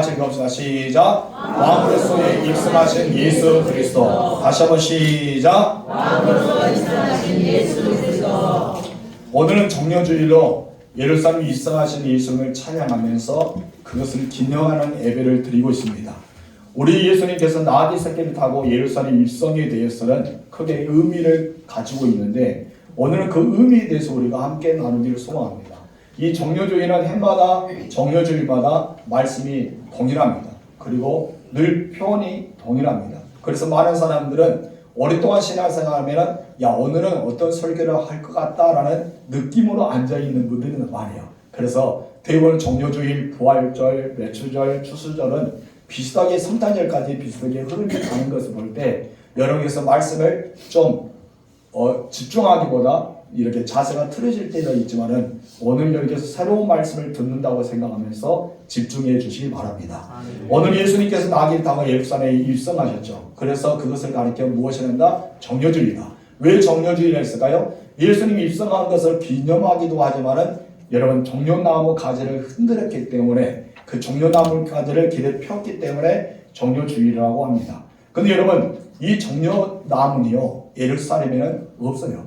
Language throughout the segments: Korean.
같이 읽읍시다. 시작. 왕으로서의 입성하신 예수 그리스도. 다시 한번 시작. 왕으로서 입성하신 예수 그리스도. 오늘은 정료주일로 예루살렘 입성하신 예수님을 찬양하면서 그것을 기념하는 예배를 드리고 있습니다. 우리 예수님께서 나귀 새끼를 타고 예루살렘 입성에 대해서는 크게 의미를 가지고 있는데 오늘은 그 의미에 대해서 우리가 함께 나누기를 소망합니다. 이 정료주일은 해마다 정료주일마다 말씀이 동일합니다. 그리고 늘 표현이 동일합니다. 그래서 많은 사람들은 오랫동안 신앙생활하면 야 오늘은 어떤 설교를 할 것 같다라는 느낌으로 앉아있는 분들이 많아요. 그래서 대부분 정료주일, 부활절, 매출절, 추수절은 비슷하게 성탄절까지 비슷하게 흐름이 가는 것을 볼 때 여러분께서 말씀을 좀 집중하기보다 이렇게 자세가 틀어질 때도 있지만은 오늘 여기서 새로운 말씀을 듣는다고 생각하면서 집중해 주시기 바랍니다. 오늘 예수님께서 나귀를 타고 예루살렘에 입성하셨죠. 그래서 그것을 가리켜 무엇이 한다? 정료주일이다. 왜 정료주일을 했을까요? 예수님이 입성한 것을 기념하기도 하지만은 여러분 정료나무 가지를 흔들었기 때문에 그 정료나무 가지를 길에 폈기 때문에 정료주일이라고 합니다. 근데 여러분 이 정료나무는요 예루살렘에는 없어요.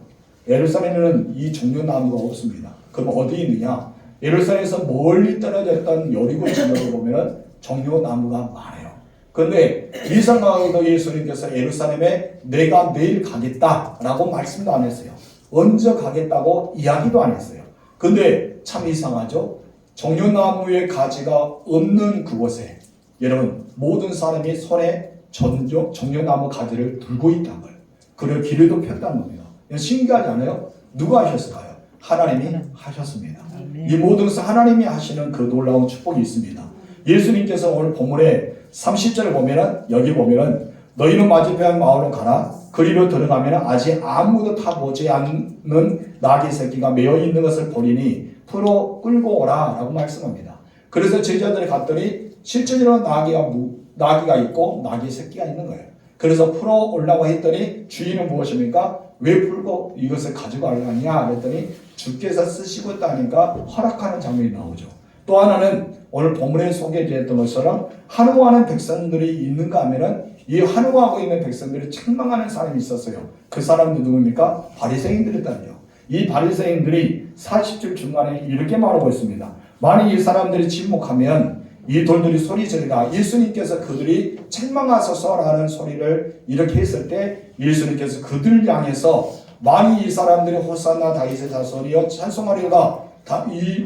예루살렘에는 이 정료나무가 없습니다. 그럼 어디 있느냐? 예루살렘에서 멀리 떨어졌던 여리고 지역에 보면은 정료나무가 많아요. 그런데 이상하게도 예수님께서 예루살렘에 내가 내일 가겠다라고 말씀도 안 했어요. 언제 가겠다고 이야기도 안 했어요. 근데 참 이상하죠? 정료나무의 가지가 없는 그곳에 여러분 모든 사람이 손에 정료나무 가지를 들고 있다는 거예요. 그리고 길에도 폈다는 겁니다. 신기하지 않아요? 누가 하셨을까요? 하나님이 하셨습니다. 이 모든 것을 하나님이 하시는 그 놀라운 축복이 있습니다. 예수님께서 오늘 본문에 30절을 보면은 여기 보면은 너희는 맞은편 마을로 가라. 그리로 들어가면 아직 아무도 타보지 않는 나귀 새끼가 메어 있는 것을 보리니 풀어 끌고 오라 라고 말씀합니다. 그래서 제자들이 갔더니 실제로 나귀가 있고 나귀 새끼가 있는 거예요. 그래서 풀어 오려고 했더니 주인은 무엇입니까? 왜 풀고 이것을 가져가려냐 그랬더니 주께서 쓰시고 있다니까 허락하는 장면이 나오죠. 또 하나는 오늘 본문에 소개되었던 것처럼 한우하는 백성들이 있는가 하면은 이 한우하고 있는 백성들이 책망하는 사람이 있었어요. 그 사람도 누굽니까? 바리새인들이었다요. 이 바리새인들이 40절 중간에 이렇게 말하고 있습니다. 만약 이 사람들이 침묵하면 이 돌들이 소리 지르라. 예수님께서 그들이 책망하소서라는 소리를 이렇게 했을 때 예수님께서 그들 향해서 만약 이 사람들이 호산나 다윗의 자손이여 찬송하리로다.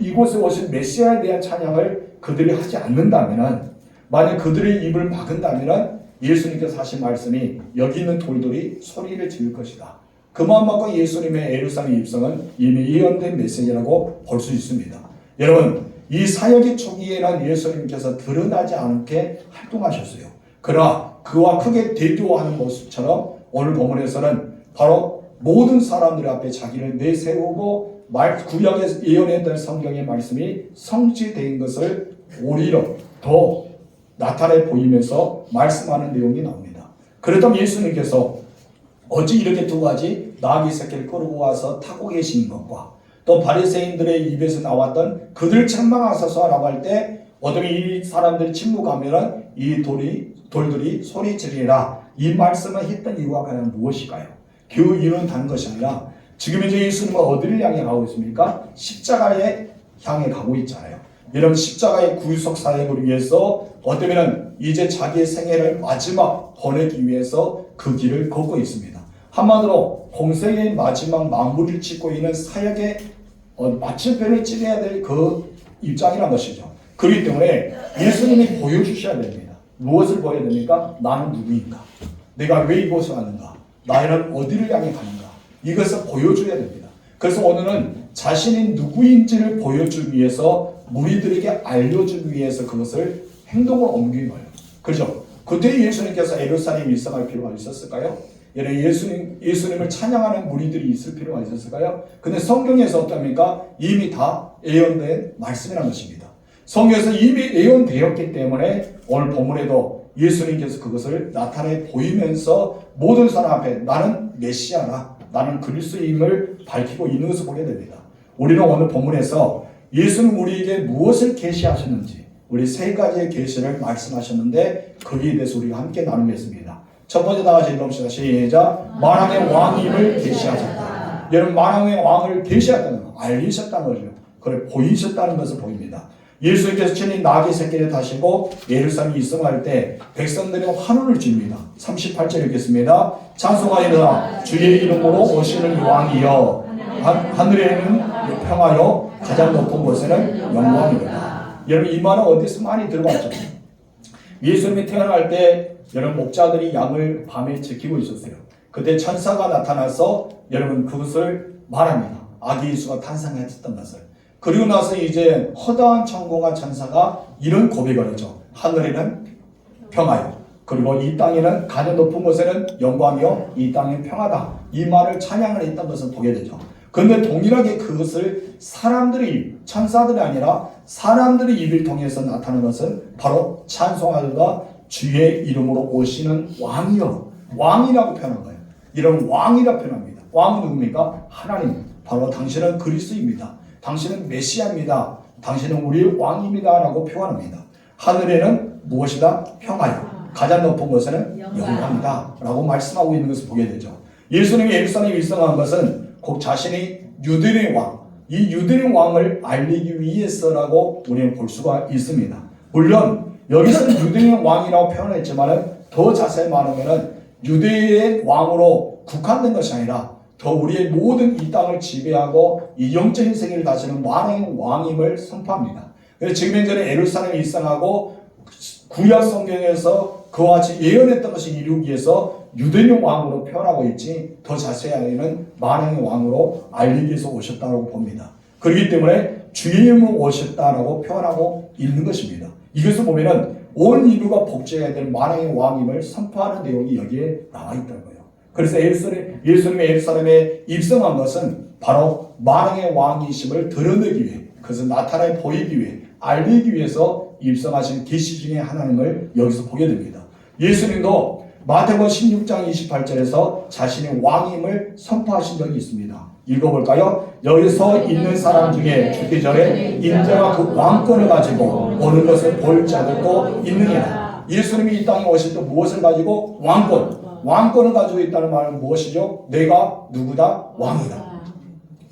이곳에 오신 메시아에 대한 찬양을 그들이 하지 않는다면 만약 그들의 입을 막은다면 예수님께서 하신 말씀이 여기 있는 돌들이 소리를 지를 것이다. 그 마음 먹고 예수님의 예루살렘 입성은 이미 예언된 메시지라고 볼 수 있습니다. 여러분 이 사역의 초기에는 예수님께서 드러나지 않게 활동하셨어요. 그러나 그와 크게 대조하는 모습처럼 오늘 본문에서는 바로 모든 사람들 앞에 자기를 내세우고 구약에 예언했던 성경의 말씀이 성취된 것을 오히려 더 나타내 보이면서 말씀하는 내용이 나옵니다. 그랬다면 예수님께서 어찌 이렇게 두 가지 나귀 새끼를 끌고 와서 타고 계신 것과 또 바리새인들의 입에서 나왔던 그들 책망하소서라고 할 때 어떻게 이 사람들이 침묵하면 이 돌들이 소리 지르리라 이 말씀을 했던 이유가 과연 무엇일까요? 그 이유는 다른 것이 아니라 지금 이제 예수님은 어디를 향해 가고 있습니까? 십자가에 향해 가고 있잖아요. 이런 십자가의 구속 사역을 위해서 어쩌면 이제 자기의 생애를 마지막 보내기 위해서 그 길을 걷고 있습니다. 한마디로 공생의 마지막 마무리를 짓고 있는 사역의 마침표를 찍어야 될 그 입장이란 것이죠. 그렇기 때문에 예수님이 보여주셔야 됩니다. 무엇을 보여야 됩니까? 나는 누구인가? 내가 왜 이곳에 왔는가? 나는 어디를 향해 가는가? 이것을 보여줘야 됩니다. 그래서 오늘은 자신이 누구인지를 보여주기 위해서 무리들에게 알려주기 위해서 그것을 행동으로 옮긴 거예요. 그렇죠? 그때 예수님께서 예루살렘에 입성할 필요가 있었을까요? 예수님을 찬양하는 무리들이 있을 필요가 있었을까요? 근데 성경에서 어떻습니까? 이미 다 예언된 말씀이라는 것입니다. 성경에서 이미 예언되었기 때문에 오늘 본문에도 예수님께서 그것을 나타내 보이면서 모든 사람 앞에 나는 메시아라, 나는 그리스도임을 밝히고 있는 것을 보게 됩니다. 우리는 오늘 본문에서 예수님 우리에게 무엇을 계시하셨는지, 우리 세 가지의 계시를 말씀하셨는데 거기에 대해서 우리가 함께 나누겠습니다. 첫 번째 다 같이 읽읍시다. 시작. 만왕의 왕임을 계시하셨다. 여러분 만왕의 왕을 계시하셨다는 거, 알리셨다는 거죠. 그래 보이셨다는 것을 보입니다. 예수님께서 친히 나귀 새끼를 타시고 예루살렘에 입성할 때 백성들이 환호를 지릅니다. 38절 읽겠습니다. 찬송하리라 주의 이름으로 오시는 왕이여 하늘에는 평화요 가장 높은 곳에는 영광이로다. 여러분 이 말은 어디서 많이 들어봤죠? 예수님이 태어날 때 여러분 목자들이 양을 밤에 지키고 있었어요. 그때 천사가 나타나서 여러분 그것을 말합니다. 아기 예수가 탄생했었던 것을. 그리고 나서 이제 허다한 천공한 천사가 이런 고백을 하죠. 하늘에는 평화요. 그리고 이 땅에는 가장 높은 곳에는 영광이요. 이 땅에는 평화다. 이 말을 찬양을 했던 것을 보게 되죠. 그런데 동일하게 그것을 사람들이 천사들이 아니라 사람들의 입을 통해서 나타나는 것은 바로 찬송하리라 주의 이름으로 오시는 왕이요. 왕이라고 표현한 거예요. 이런 왕이라고 표현합니다. 왕은 누굽니까? 하나님. 바로 당신은 그리스도입니다. 당신은 메시아입니다. 당신은 우리의 왕입니다. 라고 표현합니다. 하늘에는 무엇이다? 평화요. 가장 높은 곳에는 영광이다. 라고 말씀하고 있는 것을 보게 되죠. 예수님이 예루살렘에 입성한 것은 곧 자신이 유대인의 왕, 이 유대인의 왕을 알리기 위해서라고 우리는 볼 수가 있습니다. 물론 여기서는 유대인의 왕이라고 표현했지만 더 자세히 말하면 유대인의 왕으로 국한된 것이 아니라 더 우리의 모든 이 땅을 지배하고 이 영적인 세계를 다스리는 만왕의 왕임을 선포합니다. 그래서 지금 현재는 예루살렘에 입성하고 구약 성경에서 그와 같이 예언했던 것을 이루기 위해서 유대인 왕으로 표현하고 있지 더 자세하게는 만왕의 왕으로 알리기 위해서 오셨다고 봅니다. 그렇기 때문에 주의 이름으로 오셨다라고 표현하고 있는 것입니다. 이것을 보면은 온 인류가 복제해야 될 만왕의 왕임을 선포하는 내용이 여기에 나와 있다는 거예요. 그래서 예수님의 예루살렘에 입성한 것은 바로 만왕의 왕이심을 드러내기 위해, 그것을 나타내 보이기 위해, 알리기 위해서 입성하신 계시 중에 하나님을 여기서 보게 됩니다. 예수님도 마태복음 16장 28절에서 자신의 왕임을 선포하신 적이 있습니다. 읽어볼까요? 여기서 있는 사람 중에 죽기 전에 인자가 그 왕권을 가지고 오는 것을 볼 자들도 있느니라. 예수님이 이 땅에 오실 때 무엇을 가지고? 왕권을 가지고 있다는 말은 무엇이죠? 내가 누구다? 왕이다.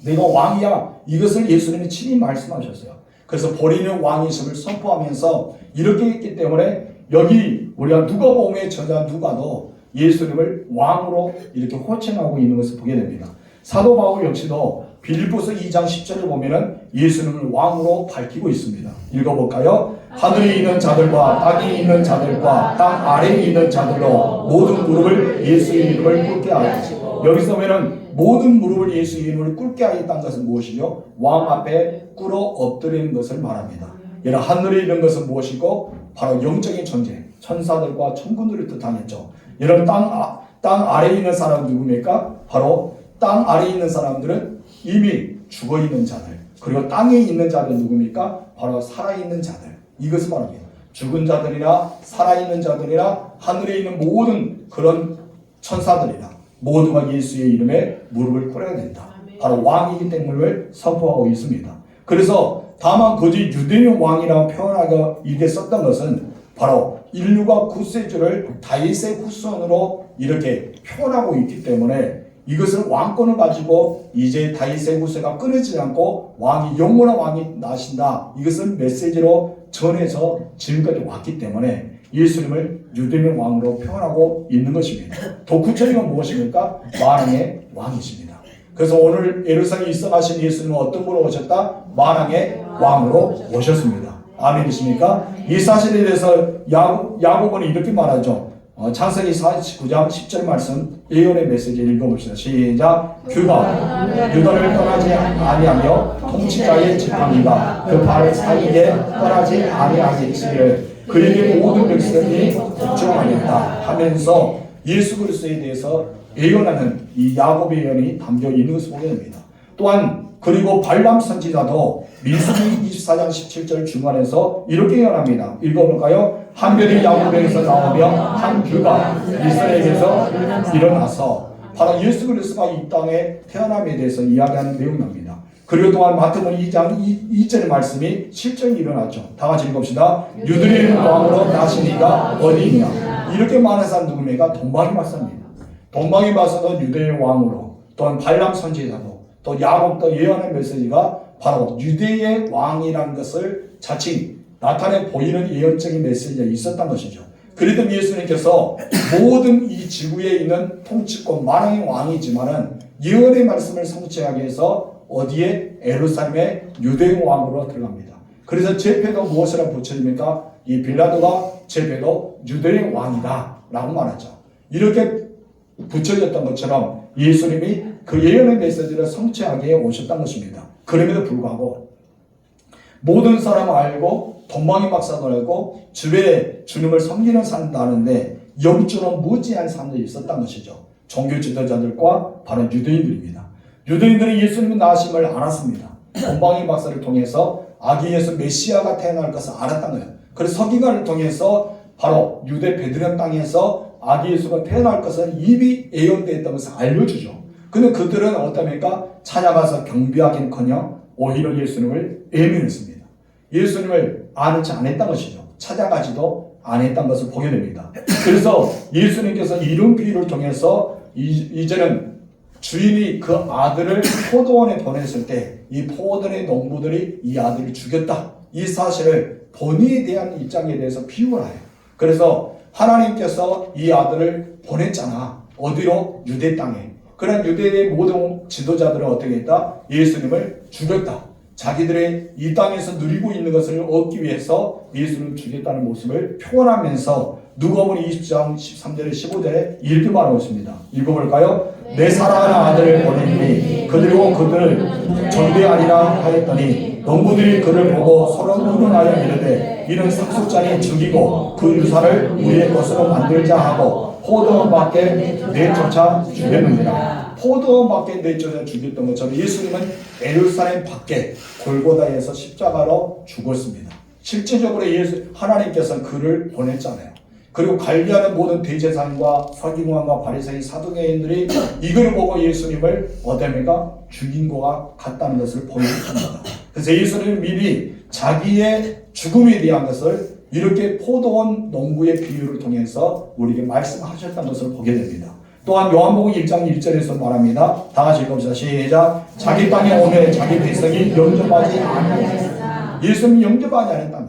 내가 왕이야. 이것을 예수님이 친히 말씀하셨어요. 그래서 본인의 왕이심을 선포하면서 이렇게 했기 때문에 여기 우리가 누가복음의 저자 누가도 예수님을 왕으로 이렇게 호칭하고 있는 것을 보게 됩니다. 사도 바울 역시도 빌립보서 2장 10절을 보면은 예수님을 왕으로 밝히고 있습니다. 읽어볼까요? 하늘에 있는 자들과 땅에 있는 자들과 땅 아래에 있는 자들로 모든 무릎을 예수의 이름을 꿇게 하였고, 여기서 보면은 모든 무릎을 예수의 이름을 꿇게 하였다는 것은 무엇이죠? 왕 앞에 꿇어 엎드리는 것을 말합니다. 이런 하늘에 있는 것은 무엇이고? 바로 영적인 존재, 천사들과 천군들을 뜻하겠죠. 이런 땅 아래에 있는 사람은 누굽니까? 바로 땅 아래에 있는 사람들은 이미 죽어있는 자들, 그리고 땅에 있는 자들은 누굽니까? 바로 살아있는 자들. 이것을 말합니다. 죽은 자들이나 살아있는 자들이나 하늘에 있는 모든 그런 천사들이나 모두가 예수의 이름에 무릎을 꿇어야 된다. 바로 왕이기 때문에 선포하고 있습니다. 그래서 다만 굳이 유대인 왕이라고 표현하고 이게 썼던 것은 바로 인류가 구세주를 다윗의 후손으로 이렇게 표현하고 있기 때문에 이것을 왕권을 가지고 이제 다윗의 후세가 끊이지 않고 왕이 영원한 왕이 나신다. 이것은 메시지로 전해서 지금까지 왔기 때문에 예수님을 유대인 왕으로 표현하고 있는 것입니다. 더 구체적인 무엇입니까? 만왕의 왕이십니다. 그래서 오늘 예루살렘에 입성하신 예수님은 어떤 분으로 오셨다? 만왕의 왕으로 오셨습니다. 아멘이십니까? 이 사실에 대해서 야고보는 이렇게 말하죠. 창세기 49장 10절 말씀 예언의 메시지 읽어봅시다. 시작. 그가 유다를 떠나지 아니하며 통치자의 지팡이가 그 발 사이에 떠나지 아니하겠지를 그에게 모든 백성이 복종하겠다 하면서 예수 그리스도에 대해서 예언하는 이 야고보의 예언이 담겨 있는 것을 보게 됩니다. 또한 그리고 발람 선지자도 민수기 24장 17절 중간에서 이렇게 예언합니다. 읽어볼까요? 한 별이 야고보에서 나오며 한 뷰가 이스라엘에서 일어나서 바로 예수 그리스도가 이 땅에 태어남에 대해서 이야기하는 내용입니다. 그리고 또한 마태복음 2장 2절의 말씀이 실정이 일어났죠. 다 같이 읽읍시다. 유대인 왕으로 나신 이가 어디 있냐. 이렇게 말하는 사람 누굽니까? 동방이 박사입니다. 동방이 박사도 유대의 왕으로, 또한 발람 선지자도, 또 야곱도 예언의 메시지가 바로 유대의 왕이라는 것을 자칭 나타내 보이는 예언적인 메시지가 있었던 것이죠. 그래도 예수님께서 모든 이 지구에 있는 통치권 만왕의 왕이지만은 예언의 말씀을 성취하기 위해서 어디에? 예루살렘의 유대 왕으로 들어갑니다. 그래서 제패도 무엇이라고 붙여집니까? 이 빌라도가 제패도 유대의 왕이다 라고 말하죠. 이렇게 붙여졌던 것처럼 예수님이 그 예언의 메시지를 성취하기 위해 오셨던 것입니다. 그럼에도 불구하고 모든 사람을 알고 동방의 박사도 알고 주변에 주님을 섬기는 사람도 아는데 영적으로 무지한 사람들이 있었던 것이죠. 종교 지도자들과 바로 유대인들입니다. 유대인들은 예수님의 나심을 알았습니다. 동방의 박사를 통해서 아기 예수 메시아가 태어날 것을 알았던 거예요. 그래서 서기관을 통해서 바로 유대 베들레헴 땅에서 아기 예수가 태어날 것을 이미 예언되었던 것을 알려주죠. 근데 그들은 어떻습니까? 찾아가서 경비하기는커녕 오히려 예수님을 외면했습니다. 예수님을 아는 척 안 했던 것이죠. 찾아가지도 안 했던 것을 보게 됩니다. 그래서 예수님께서 이런 비유를 통해서 이제는 주인이 그 아들을 포도원에 보냈을 때 이 포도원의 농부들이 이 아들을 죽였다. 이 사실을 본인에 대한 입장에 대해서 비유를 해요. 그래서 하나님께서 이 아들을 보냈잖아. 어디로? 유대 땅에. 그런 유대의 모든 지도자들은 어떻게 했다? 예수님을 죽였다. 자기들의 이 땅에서 누리고 있는 것을 얻기 위해서 예수님을 죽였다는 모습을 표현하면서 누가복음 20장 13절에 15절에 이렇게 말하고 있습니다. 읽어볼까요? 내 사랑하는 아들을 보내니 그들고 그들을 전대하리라 하였더니 농부들이 그를 보고 서로 의논하여 이르되 이는 상속자니 죽이고 그 유사를 우리의 것으로 만들자 하고 포도원 밖에 내쫓아 죽였느니라. 포도원 밖에 내쫓아 죽였던 것처럼 예수님은 예루살렘 밖에 골고다에서 십자가로 죽었습니다. 실제적으로 하나님께서 그를 보냈잖아요. 그리고 관리하는 모든 대제사장과 서기관과 바리새인 사두개인들이 이걸 보고 예수님을 어디입니까? 죽인 것과 같다는 것을 보여줍니다. 그래서 예수님은 미리 자기의 죽음에 대한 것을 이렇게 포도원 농부의 비유를 통해서 우리에게 말씀하셨다는 것을 보게 됩니다. 또한 요한복음 1장 1절에서 말합니다. 다 같이 읽읍시다. 시작. 자기 땅에 오매 자기 백성이 영접하지 않았다. 예수님이 영접하지 않았다면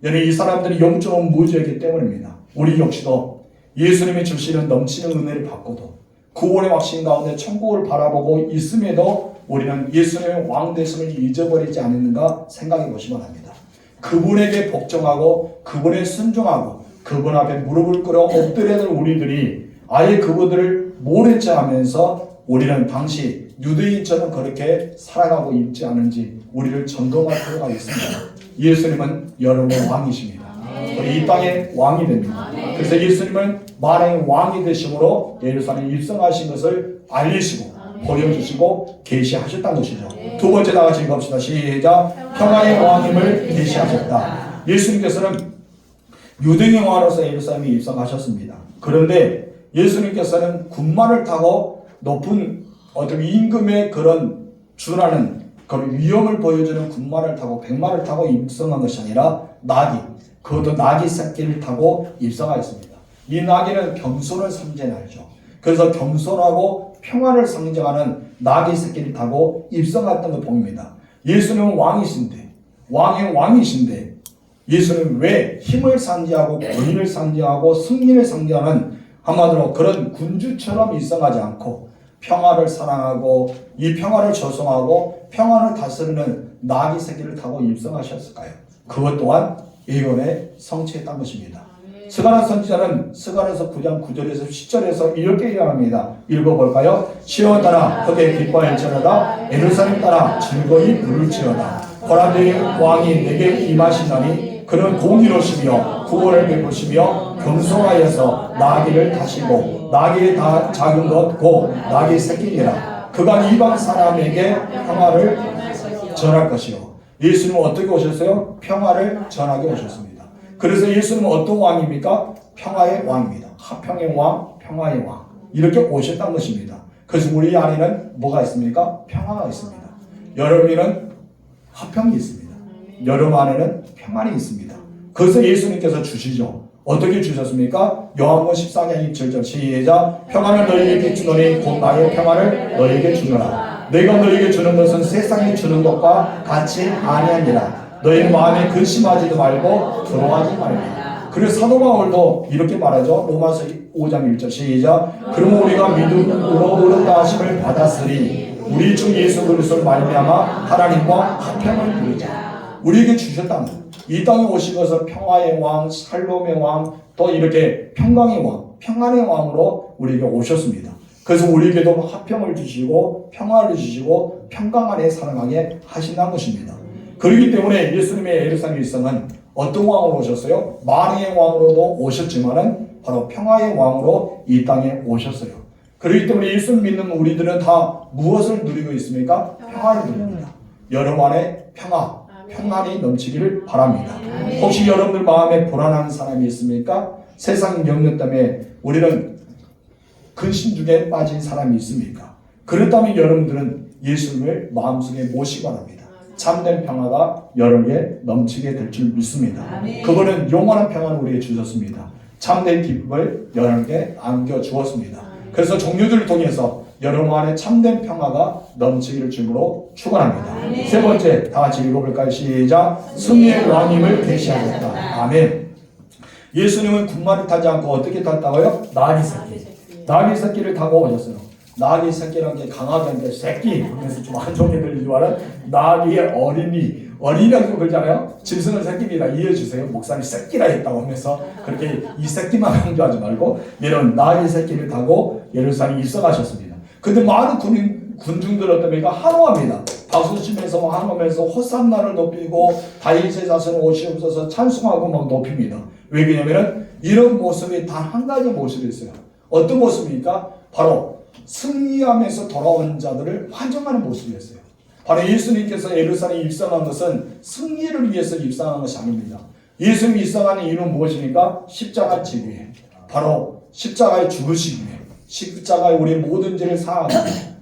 여러분 이 사람들이 영적으로 무지하기 때문입니다. 우리 역시도 예수님이 주시는 넘치는 은혜를 받고도 구원의 확신 가운데 천국을 바라보고 있음에도 우리는 예수님의 왕 되심을 잊어버리지 않는가 생각해 보시면 합니다. 그분에게 복종하고 그분에 순종하고 그분 앞에 무릎을 꿇어 엎드려는 우리들이 아예 그분들을 모른 체 하면서 우리는 당시 유대인처럼 그렇게 살아가고 있지 않은지 우리를 점검할 필요가 있습니다. 예수님은 여러분의 왕이십니다. 이 땅의 왕이 됩니다. 그래서 예수님은 만왕의 왕이 되심으로 예루살렘에 입성하신 것을 알리시고 보여주시고 계시하셨다는 것이죠. 두 번째 다 같이 읽읍시다. 시작. 평화의 왕임을 계시하셨다. 예수님께서는 유대인의 왕으로서 예루살렘에 입성하셨습니다. 그런데 예수님께서는 군마를 타고 높은 어떤 임금의 그런 준하는 그런 위엄을 보여주는 군마를 타고 백마를 타고 입성한 것이 아니라 나귀, 그것도 나귀 새끼를 타고 입성하였습니다. 이 나귀는 겸손을 상징하죠. 그래서 겸손하고 평화를 상징하는 나귀 새끼를 타고 입성했던 걸 봅니다. 예수님은 왕이신데, 왕의 왕이신데, 예수님은 왜 힘을 상징하고 권위를 상징하고 승리를 상징하는 한마디로 그런 군주처럼 입성하지 않고 평화를 사랑하고 이 평화를 조성하고 평화를 다스리는 나귀 새끼를 타고 입성하셨을까요? 그것 또한 예언에 성취했던 것입니다. 스가랴 선지자는 스가랴서 9장 9절에서 10절에서 이렇게 얘기합니다. 읽어볼까요? 시온 따라 그대 기뻐할지어다 예루살렘 따라 즐거이 부를지어다 고라드의 왕이 내게 임하시나니 그는 공의로시며 구원을 베푸시며 겸손하여서 나귀를 타시고 나귀의 작은 것 곧 나귀 새끼니라. 그가 이방 사람에게 평화를 전할 것이요. 예수님은 어떻게 오셨어요? 평화를 전하게 오셨습니다. 그래서 예수님은 어떤 왕입니까? 평화의 왕입니다. 화평의 왕, 평화의 왕. 이렇게 오셨다는 것입니다. 그래서 우리 안에는 뭐가 있습니까? 평화가 있습니다. 여러분에는 화평이 있습니다. 여러분 안에는 평안이 있습니다. 그것을 예수님께서 주시죠. 어떻게 주셨습니까? 요한복음 14장 27절 시작. 평안을 너희에게 주노니 곧 나의 평안을 너희에게 주노라. 내가 너희에게 주는 것은 세상이 주는 것과 같이 아니하니라. 너희는 마음에 근심하지도 말고 두려워하지 말라. 그리고 사도 바울도 이렇게 말하죠. 로마서 5장 1절 시작. 그러면 우리가 믿음으로 의롭다 하심을 받았으니 우리 주 예수 그리스도를 말미암아 하나님과 화평을 누리자. 우리에게 주셨다는 이 땅에 오시고서 평화의 왕, 살롬의 왕, 또 이렇게 평강의 왕, 평안의 왕으로 우리에게 오셨습니다. 그래서 우리에게도 화평을 주시고 평화를 주시고 평강 안에 살아가게 하신다는 것입니다. 그렇기 때문에 예수님의 예루살렘 일성은 어떤 왕으로 오셨어요? 만왕의 왕으로도 오셨지만은 바로 평화의 왕으로 이 땅에 오셨어요. 그렇기 때문에 예수를 믿는 우리들은 다 무엇을 누리고 있습니까? 평화를 누립니다. 여러분 안에 평안이 넘치기를 바랍니다. 혹시 여러분들 마음에 불안한 사람이 있습니까? 세상 염려 때문에 우리는 근심 중에 빠진 사람이 있습니까? 그렇다면 여러분들은 예수님을 마음속에 모시기 바랍니다. 참된 평화가 여러분에게 넘치게 될 줄 믿습니다. 그분은 영원한 평안을 우리에게 주셨습니다. 참된 기쁨을 여러분에게 안겨주었습니다. 그래서 종류들을 통해서 여러분 안에 참된 평화가 넘치기를 주므로 축원합니다. 세 번째, 다 같이 읽어볼까요? 시작. 승리의 왕임을 계시하셨다. 아멘. 예수님은 군마를 타지 않고 어떻게 탔다고요? 나귀 새끼. 나귀 새끼를 타고 오셨어요. 나귀 새끼라는 게 강하게 하는데 새끼 하면서 좀 안 좋게 들리지만은 나귀의 어린이라고 그러잖아요. 짐승은 새끼입니다. 이해해 주세요. 목사님 새끼라 했다고 하면서 그렇게 이 새끼만 강조하지 말고 이런 나귀 새끼를 타고 예루살렘에 입성하셨습니다. 근데 많은 군중들 어떻습니까? 환호합니다. 박수 치면서 환호하면서 호산나를 높이고 다윗의 자손은 오시옵소서 찬송하고 막 높입니다. 왜 그러냐면은 이런 모습이 단 한 가지 모습이 있어요. 어떤 모습입니까? 바로 승리하면서 돌아온 자들을 환영하는 모습이었어요. 바로 예수님께서 예루살렘에 입성한 것은 승리를 위해서 입성한 것이 아닙니다. 예수님이 입성하는 이유는 무엇입니까? 십자가 지기에 바로 십자가에 죽으시기 위해 십자가에 우리의 모든 죄를 사하고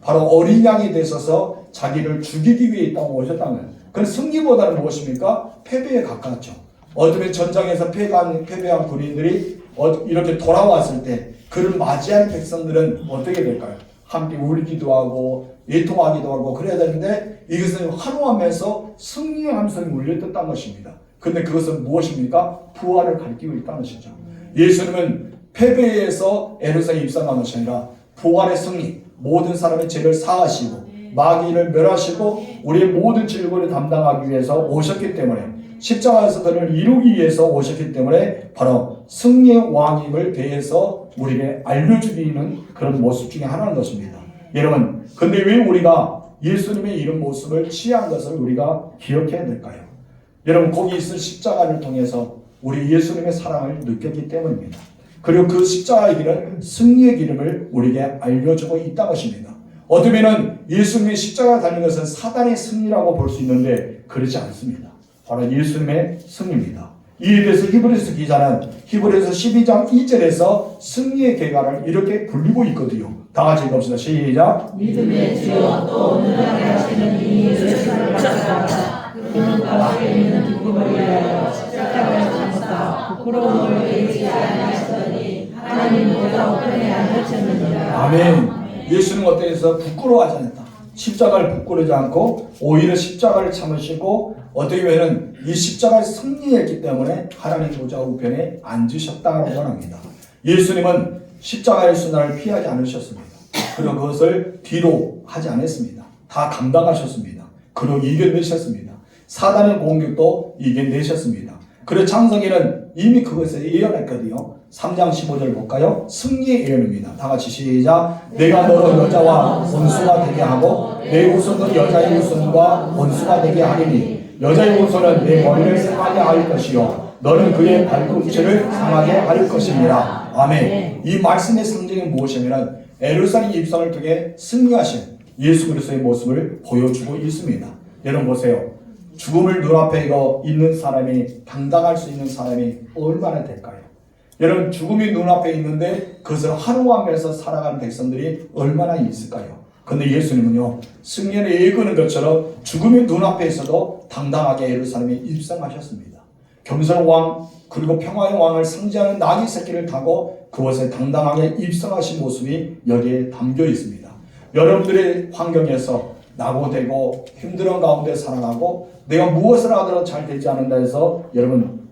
바로 어린 양이 되셔서 자기를 죽이기 위해 이 땅에 오셨다는 그 승리보다는 무엇입니까? 패배에 가까웠죠. 어쩌면 전장에서 패배한 군인들이 이렇게 돌아왔을 때 그를 맞이할 백성들은 어떻게 될까요? 함께 울기도 하고 애통하기도 하고 그래야 되는데 이것은 환호하면서 승리의 함성이 울려떴다는 것입니다. 그런데 그것은 무엇입니까? 부활을 가리키고 있다는 것이죠. 예수님은 패배에서 예루살렘에 입성한 것이 아니라 부활의 승리, 모든 사람의 죄를 사하시고 마귀를 멸하시고 우리의 모든 질고를 담당하기 위해서 오셨기 때문에 십자가에서 그를 이루기 위해서 오셨기 때문에 바로 승리의 왕임을 대해서 우리에게 알려주기는 그런 모습 중에 하나인 것입니다. 여러분, 근데 왜 우리가 예수님의 이런 모습을 취한 것을 우리가 기억해야 될까요? 여러분, 거기 있을 십자가를 통해서 우리 예수님의 사랑을 느꼈기 때문입니다. 그리고 그 십자가의 길은 승리의 기름을 우리에게 알려주고 있다는 것입니다. 어쩌면 예수님의 십자가에 달린 것은 사단의 승리라고 볼 수 있는데 그렇지 않습니다. 바로 예수님의 승리입니다. 이에 대해서 히브리서 기자는 히브리서 12장 2절에서 승리의 계가를 이렇게 불리고 있거든요. 다 같이 읽읍시다. 시작. 믿음의 주여 또 능하게 하시는 이 예수를 감사하다. 그는 가운데 있는 기쁨을 위하여 십자가를 참사 부끄러움을 베이지 아니하시더니 하나님보다 우편에 앉으셨느니라. 아멘. 예수는 어떻게 해서 부끄러워하지 않았다. 십자가를 부끄러워하지 않고 오히려 십자가를 참으시고 어떻게 보면 이 십자가를 승리했기 때문에 하나님 보좌 우편에 앉으셨다고 합니다. 예수님은 십자가의 순환을 피하지 않으셨습니다. 그리고 그것을 뒤로 하지 않았습니다. 다 감당하셨습니다. 그리고 이겨내셨습니다. 사단의 공격도 이겨내셨습니다. 그리고 창세기는 이미 그것을 예언했거든요. 3장 15절 볼까요? 승리의 예언입니다. 다 같이 시작. 내가 너로 여자와 원수가 되게 하고 내 후손은 여자의 후손과 원수가 되게 하리니 여자의 후손은 내 머리를 상하게 할 것이요 너는 그의 발꿈치를 상하게 할 것이니라. 아멘. 이 말씀의 상징이 무엇이냐면 예루살렘 입성을 통해 승리하신 예수 그리스도의 모습을 보여주고 있습니다. 여러분 보세요. 죽음을 눈앞에 있는 사람이 당당할 수 있는 사람이 얼마나 될까요? 여러분 죽음이 눈앞에 있는데 그것을 환호하면서 살아가는 백성들이 얼마나 있을까요? 근데 예수님은요, 승리를 이끄는 것처럼 죽음의 눈앞에서도 당당하게 예루살렘에 입성하셨습니다. 겸손한 왕 그리고 평화의 왕을 상징하는 나귀 새끼를 타고 그곳에 당당하게 입성하신 모습이 여기에 담겨 있습니다. 여러분들의 환경에서 낙오되고 힘든 가운데 살아가고 내가 무엇을 하더라도 잘 되지 않는다 해서 여러분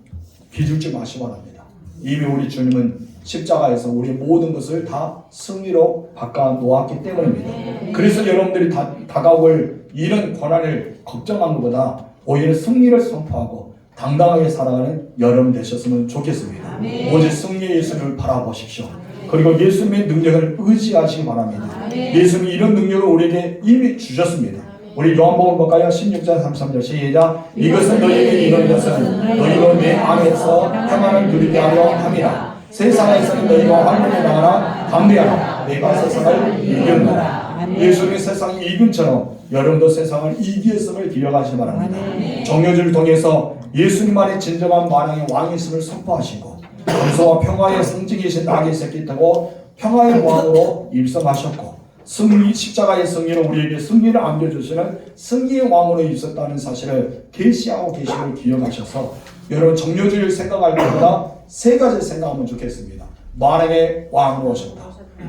비줄지 마시기 바랍니다. 이미 우리 주님은 십자가에서 우리 모든 것을 다 승리로 바꿔 놓았기 때문입니다. 그래서 여러분들이 다가올 이런 고난을 걱정하는 것보다 오히려 승리를 선포하고 당당하게 살아가는 여러분 되셨으면 좋겠습니다. 오직 승리의 예수를 바라보십시오. 그리고 예수님의 능력을 의지하시기 바랍니다. 예수님이 이런 능력을 우리에게 이미 주셨습니다. 우리 요한복음 볼까요? 16장 33절 시작. 이것은 너희에게 이런 것은 너희가 내 안에서 평안을 누리게 하려 함이라. 세상에서는 너희가 환난에 당하나 담대하라. 내가 세상을 이겼노라. 예수님이 세상을 이긴처럼 여러분도 세상을 이기었음을 기억하시기 바랍니다. 정료주를 통해서 예수님 안에 진정한 만왕의 왕이심을 선포하시고 감소와 평화의 상징이신 나귀 새끼 타고 평화의 왕으로 입성하셨고 승리 십자가의 승리로 우리에게 승리를 안겨주시는 승리의 왕으로 있었다는 사실을 계시하고 계심을 기억하셔서 여러분 정료주를 생각할 때보다 세 가지 생각하면 좋겠습니다. 만왕의 왕으로 오셨다.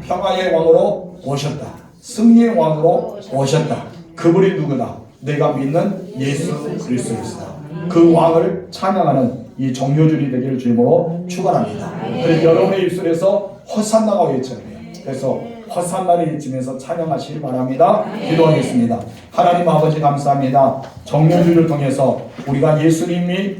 평화의 왕으로 오셨다. 승리의 왕으로 오셨다. 그분이 누구다? 내가 믿는 예수 그리스도이시다. 그 왕을 찬양하는 이 정료주이 되기를 주님으로 축원합니다. 그래서 여러분의 입술에서 호산나가 외쳐야 돼요. 그래서 호산나를 외치면서 찬양하시길 바랍니다. 기도하겠습니다. 하나님 아버지 감사합니다. 정료주를 통해서 우리가 예수님이